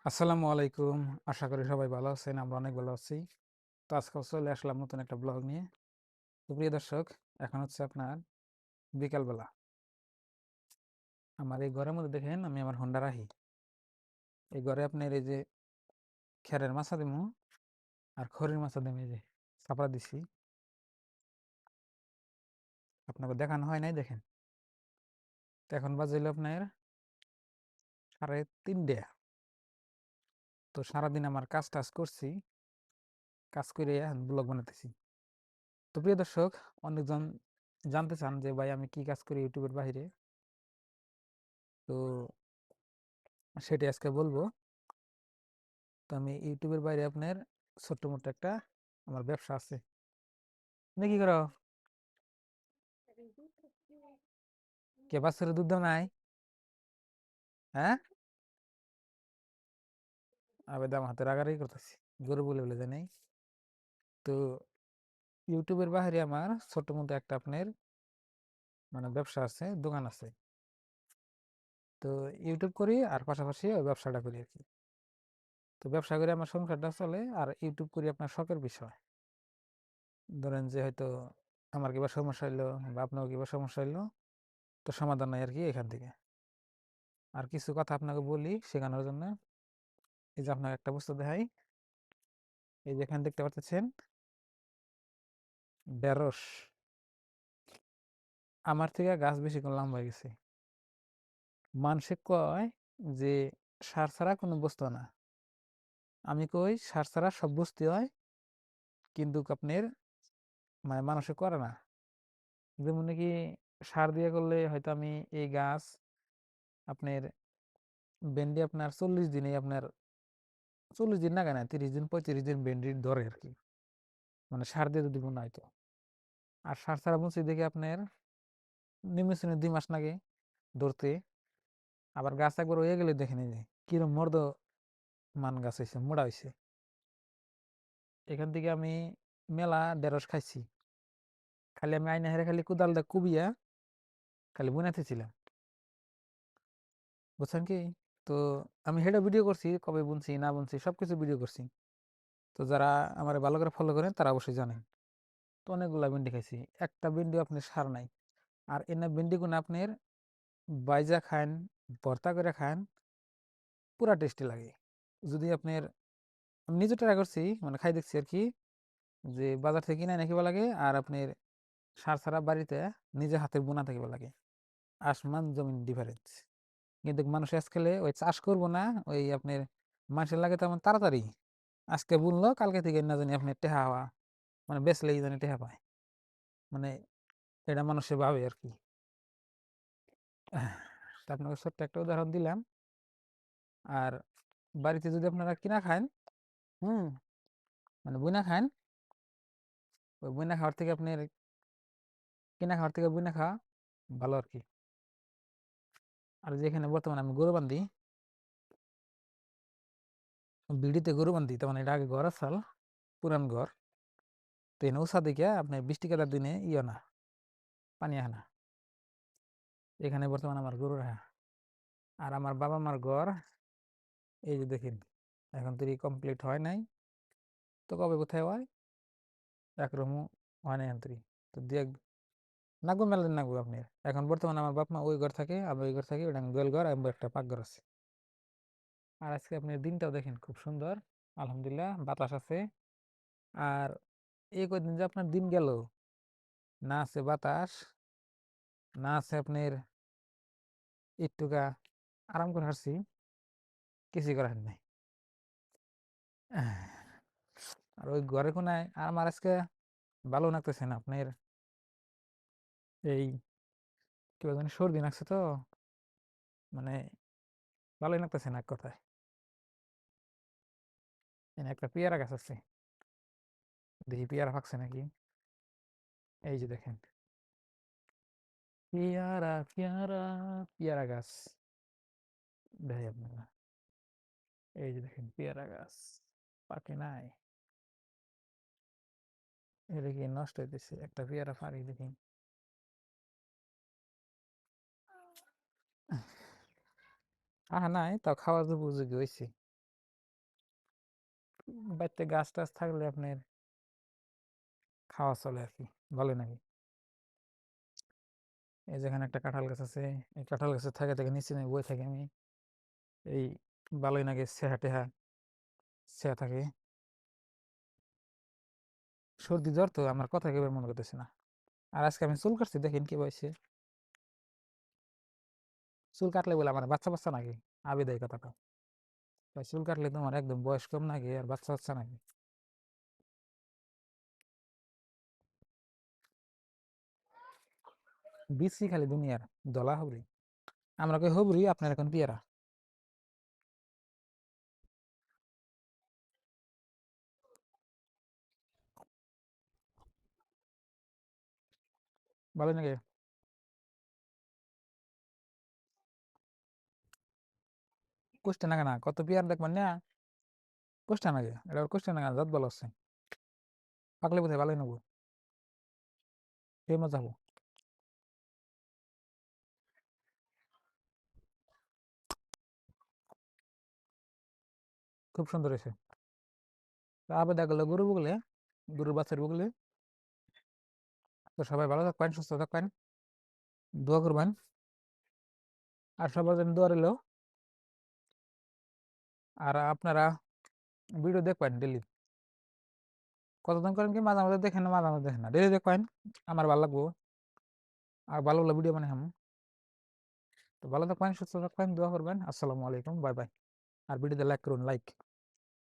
আসসালামু আলাইকুম। আশা করি সবাই ভালো আছেন। আমরা অনেক ভালো আছি। তো আজকেও চলে আসলাম নতুন একটা ব্লগ নিয়ে। তো প্রিয় দর্শক, এখন হচ্ছে আপনার বিকালবেলা। আমার এই ঘরের মধ্যে দেখেন আমি আমার হোন্ডা রাখি। এই ঘরে আপনার এই যে খেরের মাছা দিমু আর খড়ির মাছা দিমু, এই যে চাপা দিছি। আপনাকে দেখানো হয় নাই, দেখেন। তো এখন বাজে হলো আপনার 3:30। তো সারাদিন আমার কাজ টাজ করছি, কাজ করে ব্লগ বানাতেছি। তো প্রিয় দর্শক, অনেকজন জানতে চান যে ভাই আমি কি কাজ করি ইউটিউবের বাইরে। তো সেটি আজকে বলবো। তো আমি ইউটিউবের বাইরে আপনার ছোট্ট মোটো একটা আমার ব্যবসা আছে। তুমি কি করো? কে বাচ্চার দুধ দাও নাই? হ্যাঁ, আবে দাম হাতে রাগারাগি করতেছি, গরু বলে বলে জানাই। তো ইউটিউবের বাইরে আমার ছোট্ট মোটো একটা আপনার মানে ব্যবসা আছে, দোকান আছে। তো ইউটিউব করি আর পাশাপাশি ওই ব্যবসাটা করি আর কি। তো ব্যবসা করে আমার সংসারটা চলে, আর ইউটিউব করি আপনার শখের বিষয়। ধরেন যে হয়তো আমার কিবা সমস্যা হইলো বা আপনার কিবা সমস্যা হইলো, তো সমাধান নাই আর কি এখান থেকে। আর কিছু কথা আপনাকে বলি শেখানোর জন্য। এই যে আপনাকে একটা বস্তু দেখাই, এই যে এখানে দেখতে পাচ্ছেন ঢেঁড়স। আমার থেকে গাছ বেশি করে লম্বা হয়ে গেছে। মানুষে কয় যে সার ছাড়া কোনো বস্তু না। আমি কই সার ছাড়া সব বস্তু হয়, কিন্তু আপনার মানে মানুষে করে না। যেমন নাকি সার দিয়ে করলে হয়তো আমি এই গাছ আপনার ভেন্ডি আপনার 40 দিনে আপনার 40 দিন না, কেন 30 দিন 35 দিন ভেন্ডি ধরে আর কি, মানে সার দিয়ে যদি বোনা হয়তো। আর সার ছাড়া বুনছি দেখে আপনার নিম্ন 2 মাস লাগে ধরতে। আবার গাছ একবার হয়ে গেলে দেখে নিয়ে যায় কিরম মর্দ মান গাছ হয়েছে, মোড়া হয়েছে। এখান থেকে আমি মেলা ঢেঁড়স খাইছি। খালি আমি আইনা হেরে খালি কোদালটা কুবিয়া খালি বুনাতেছিলাম, বুঝছেন কি? তো আমি হেটা ভিডিও করছি, কবে বুনছি না বুনছি সবকিছু ভিডিও করছি। তো যারা আমার ভালো করে ফলো করেন তারা অবশ্যই জানেন। তো অনেকগুলা ভেন্ডি খাইছি, একটা ভেন্ডি আপনার সার নাই। আর এনে ভেন্ডি গুলো আপনার বাইজা খান, ভর্তা করে খান, পুরা টেস্টি লাগে। যদি আপনার আমি নিজে ট্রাই করছি, মানে খাই দেখছি আর কি, যে বাজার থেকে কিনে এনে লাগে আর আপনার সার ছাড়া বাড়িতে নিজে হাতের বোনা থাকিব লাগে, আসমান জমিন ডিফারেন্স। কিন্তু মানুষ আজকালে ওই চাষ করবো না, ওই আপনার মানুষের লাগে তেমন তাড়াতাড়ি আজকে বুনলো কালকে থেকে না জানি আপনি টেহা হওয়া, মানে বেচলেই জানি টেহা পায়, মানে এটা মানুষের ভাবে আর কি। তা আপনাকে ছোট্ট একটা উদাহরণ দিলাম। আর বাড়িতে যদি আপনারা কিনা খান, হুম, মানে বুনা খান, ওই বুনা খাওয়ার থেকে আপনার কিনা খাওয়ার থেকে বুনা খাওয়া ভালো আর কি। আর যেখানে বর্তমানে আমি গরু বান্ধি, বিড়িতে গরু বান্ধি, তখন এটা আগে ঘর আসাল, পুরান ঘর। তো এনে উষা দিকে আপনার বৃষ্টি কাটার দিনে ইয়ে না, পানি আনা। এখানে বর্তমানে আমার গরু রাখা। আর আমার বাবা মার ঘর এই যে দেখেন, এখন তো কমপ্লিট হয় নাই। তো কবে কোথায় হয় একরকম হয় নাই এখন। তো দিয়ে নাগবো মেলা দিন নাগবো আপনি। এখন বর্তমানে আমার বাপ মা ওই ঘর থাকে, আমি ওই ঘর থাকি, ওটা গোয়াল ঘর এবং একটা পাকঘর আছে। আর আজকে আপনি দিনটাও দেখেন খুব সুন্দর, আলহামদুলিল্লাহ বাতাস আছে। আর এই কয়দিন যে আপনার দিন গেল, না আছে বাতাস, না আছে আপনার একটুকা আরাম করে হারছি, কিছুই করার নাই। আর ওই ঘরে কোনায় আর আমার আজকে ভালো লাগতেছে না আপনার, এই কি বলে জানি সর্দি লাগছে তো, মানে ভালোই লাগতেছে না এক কথায়। এখানে একটা পেয়ারা গাছ আছে, দেখি পেয়ারা পাকছে নাকি। এই যে দেখেন, পেয়ারা পেয়ারা পেয়ারা গাছ, দেখি আপনারা, এই যে দেখেন পেয়ারা গাছ পাকে নাই। এটা কি নষ্ট হইতেছে, একটা পেয়ারা পারি দেখি। আহা নাই, তাও খাওয়ার উপযোগী হয়েছে। বাড়িতে গাছ টাছ থাকলে আপনার খাওয়া চলে আর কি, ভালো নাকি। এই যেখানে একটা কাঁঠাল গাছ আছে, এই কাঁঠাল গাছে থাকে থেকে নিচে নেই বই থাকি আমি, এই ভালোই নাকি সেহা টেহা সেহা থাকে। সর্দি জ্বর তো আমার কথা একেবারে মনে করতেছে না। আর আজকে আমি চুল কাটছি, দেখেন কি বয়সে চুল কাটলে বলে আমার বাচ্চা বাচ্চা নাকি, আবে দেয় কথাটা। তাই চুল কাটলে তোমার একদম বয়স কম নাকি আর বাচ্চা বাচ্চা নাকি। বিসি খালি দুনিয়ার দলা হবরি, আমরা কই হবরি, আপনার এখন পিয়ারা। ভালো নাকি? কোষ্টা নাগা না কত পিয়ার দেখবেন না, কোষ্টা নাগে এটা কোষ্টা নাগা যত ভালো আছে, পাকলে বোধহয় ভালোই নেবো, সেই মজা হবো। খুব সুন্দর হয়েছে। আবার দেখা গেলো গরু বগলে, গরুর বাচ্চার বগলে। তো সবাই ভালো থাকবেন, সুস্থ থাকবেন, দোয়া করবেন। আর সবার জন্য দোয়া রইলো। আর আপনারা ভিডিও দেখবেন ডেলি, কতদিন করেন কি মাঝে মাঝে দেখেন না, মাঝে মাঝে দেখেন না, ডেলি দেখবেন, আমার ভালো লাগবো। আর ভালো ভালো ভিডিও বানাই। তো ভালো থাকবেন, সুস্থ থাকবেন, দোয়া করবেন। আসসালামু আলাইকুম, বাই বাই। আর ভিডিওতে লাইক করুন, লাইক।